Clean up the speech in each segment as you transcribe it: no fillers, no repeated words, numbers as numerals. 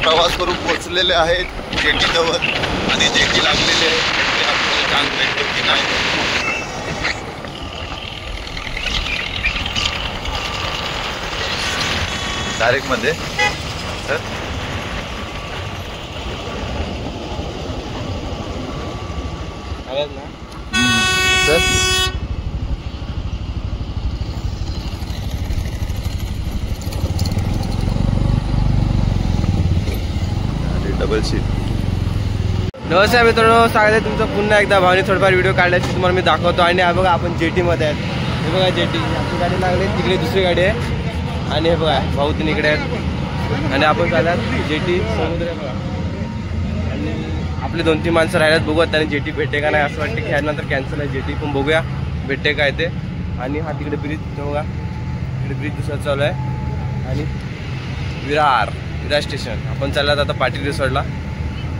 प्रवास करून पोहोचलेले आहेत जेटी जवळ आणि जेटी लागलेली आहे. आपल्याला चांग भेटतो की नाही डायरेक्ट मध्ये सर डबल सीट. नमस्कार मित्रांनो, स्वागत आहे तुमचं पुन्हा एकदा. भावनी थोडंफार व्हिडिओ काढल्याची तुम्हाला मी दाखवतो. आणि हा बघा आपण जेटीमध्ये आहेत. हे बघा जेटी, आपली गाडी लागली, तिकडे दुसरी गाडी आहे. आणि हे बघा भाऊ तीन इकडे आहेत आणि आपण चालल्यात जेटी समुद्र आहे बघा. आणि आपले 2-3 माणसं राहिल्यात, बघूया त्यांनी जेटी भेटते का नाही. असं वाटतं की ह्यानंतर कॅन्सल आहे जेटी, पण बघूया भेटते काय ते. आणि हा तिकडे ब्रिज बघा, तिकडे ब्रिज दुसरा चालू आहे. आणि विरार स्टेशन आपण चाललात आता पाटील रिसॉर्टला.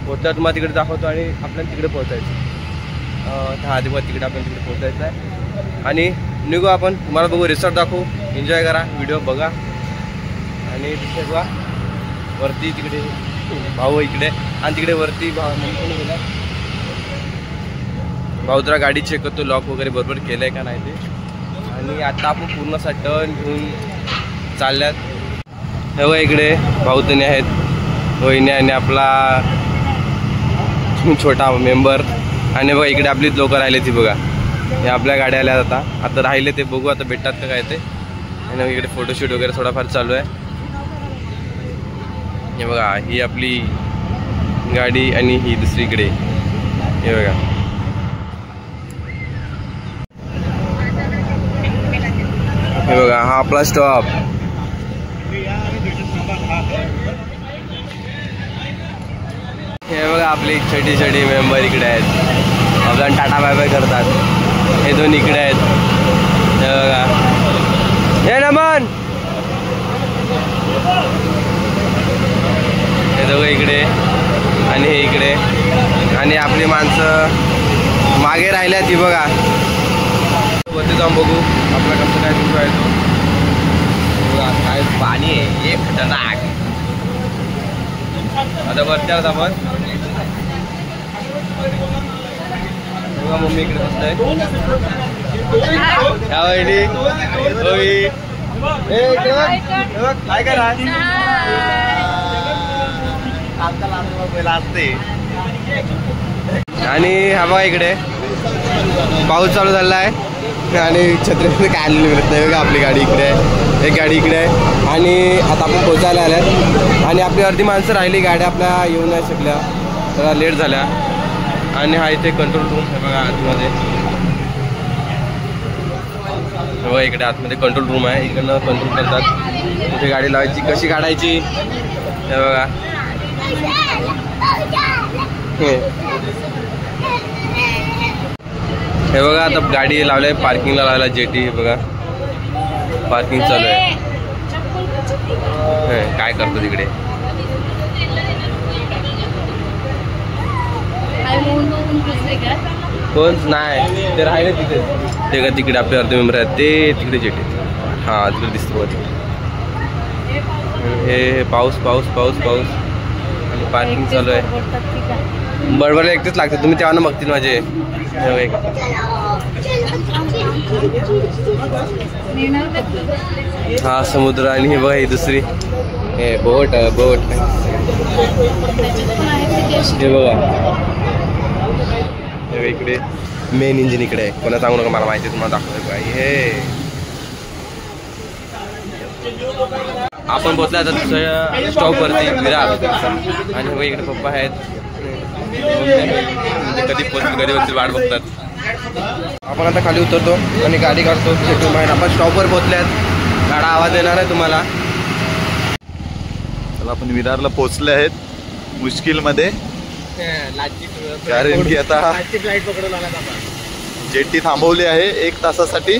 पोहोचला तुम्हाला तिकडे दाखवतो आणि आपल्याला तिकडे पोहोचायचं. हा दिवस तिकडे आपण तिकडे पोहोचायचं आहे आणि निघू आपण. तुम्हाला बघू, रिसॉर्ट दाखवू, एन्जॉय करा, व्हिडिओ बघा. आणि तिथे बघा वरती तिकडे भाऊ इकडे आणि तिकडे वरती भाऊ गेला. भाऊ जरा गाडी चेक करतो, लॉक वगैरे बरोबर केलं आहे का नाही ते. आणि आता आपण पूर्ण असा टर्न घेऊन चालल्यात. हे बघा इकडे भाऊ तने आहेत, वहिनी आणि आपला छोटा मेंबर. आणि बघा इकडे आपलीच लोक राहिले ती बघा, हे आपल्या गाड्या आल्या आता राहिले ते बघू आता भेटतात का काय ते. आणि इकडे फोटोशूट वगैरे थोडाफार चालू आहे. हे बघा ही आपली गाडी आणि ही दुसरीकडे. हे बघा हे बघा हा आपला स्टॉप. हे बघा आपली छोटी छोटी मेंबर इकडे आहेत, आपल्याला टाटा बाय बाय करतात. हे दोन इकडे आहेत. हे बघा हे नमन, हे दोघं इकडे आणि हे इकडे. आणि आपली माणसं मागे राहिल्या ती बघा. वरती जाऊन बघू आपला कसं काय दिसतो आहे तो. बघा काय पाणी आहे, एक खतरनाक. आता वरती आलं आपण. बघा मम्मी इकडे बसतंय. काय करा असते. आणि हा बघा इकडे पाऊस चालू झाला आहे आणि छत्री काय आलेली मिळत नाही बघा. आपली गाडी इकडे आहे, एक गाडी इकडे आहे. आणि आता आपण पोचायला आल्यात आणि आपली अर्धी माणसं राहिली, गाड्या आपल्या येऊ नाही शकल्या, जरा लेट झाल्या. आणि हा इथे कंट्रोल रूम आहे बघा आतमध्ये. बघा इकडे आतमध्ये कंट्रोल रूम आहे, इकडनं कंट्रोल करतात कुठे गाडी लावायची, कशी काढायची. हे बघा हे बघा आता गाडी लावली आहे, पार्किंगला लावला जेटी. हे बघा पार्किंग चालू आहे. काय करतो तिकडे कोण नाही, ते राहिले तिथे. ते का तिकडे आपले अर्धे मेंबर आहेत ते तिकडे जेटी. हा तिकडे दिसतो. हे पाऊस पाऊस पाऊस पाऊस आणि पार्किंग चालू आहे. बरोबर एकटेच लागते, तुम्ही तेव्हा ना बघतील माझे. हा समुद्र आणि हे बघा ही दुसरी हे बोट बोट. हे बघा इकडे मेन इंजिन इकडे आहे. कोणा सांगू नका, मला माहिती आहे, तुम्हाला दाखवतो काय. हे आपण पोचला आता दुसऱ्या स्टॉपवरती विरार. आणि बघा इकडे पप्पा आहेत, कधी पोचतील कधी पोचतील वाट बघतात. आपण आता खाली उतरतो आणि गाडी काढतो. आपण स्टॉपवर पोचल्यात, गाडा आवाज देणार आहे तुम्हाला. चला आपण विरारला पोचले आहेत मुश्किलमध्ये, कारण की आता फ्लाईट पकडून आला आपण. जेटी थांबवली आहे 1 तासासाठी,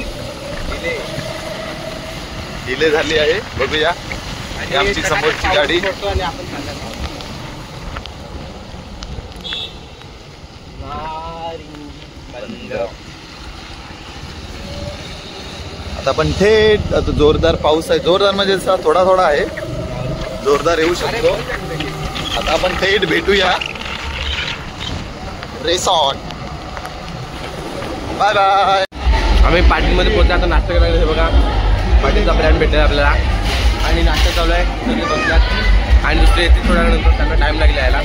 डिले झाली आहे. बघूया आमची समोरची गाडी. आता पण थेट जोरदार पाऊस आहे. जोरदार म्हणजे थोडा थोडा आहे, जोरदार येऊ शकतो. आता आपण थेट भेटूया रिसॉर्ट. Bye bye. आम्ही पाटीलमध्ये पोहोचलो. आता नाश्ता करायला हे बघा पाटीलचा ब्रँड भेटला आपल्याला आणि नाश्ता चालू आहे. सगळे बसल्यात आणि दुसरे येते थोड्या नंतर, त्यांना टाईम लागला यायला.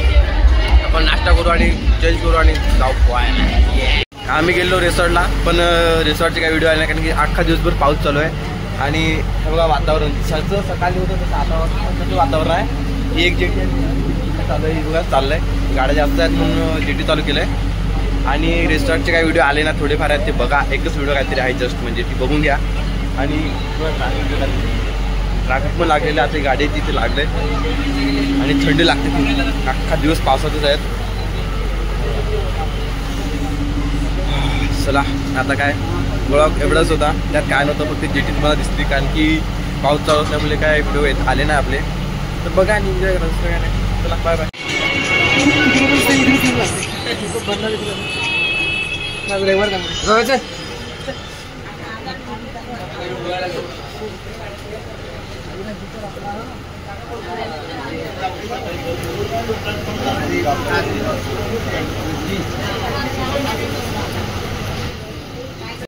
आपण नाश्ता करू आणि चेंज करू आणि जाऊ पोहायला. आम्ही गेलो रिसॉर्टला, पण रिसॉर्टचे काही व्हिडिओ आले नाही कारण की अख्खा दिवसभर पाऊस चालू आहे. आणि हे बघा वातावरण जसं सकाळी होतं तसं आता वातावरण आहे. ही एक जेटी चालू आहे, बघा चाललंय. गाड्या जास्त आहेत म्हणून जेटी चालू केलं आहे. आणि रिसॉर्टचे काही व्हिडिओ आले ना थोडेफार आहेत ते बघा. एकच व्हिडिओ काहीतरी आहे जस्ट, म्हणजे ती बघून घ्या. आणि ट्रॅफिक पण लागलेलं आहे, आता गाडी तिथे लागले आणि थंडी लागते खूप. अख्खा दिवस पावसातच आहेत. चला आता काय ब्लॉग एवढंच होता, त्यात काय नव्हतं, फक्त जेटी तुम्हाला दिसली कारण की पाऊस चालू असल्यामुळे काय व्हिडिओ येत आले नाही आपले. तर बघा आणि एन्जॉय करा, दुसरं काय नाही. चला बाय बाय.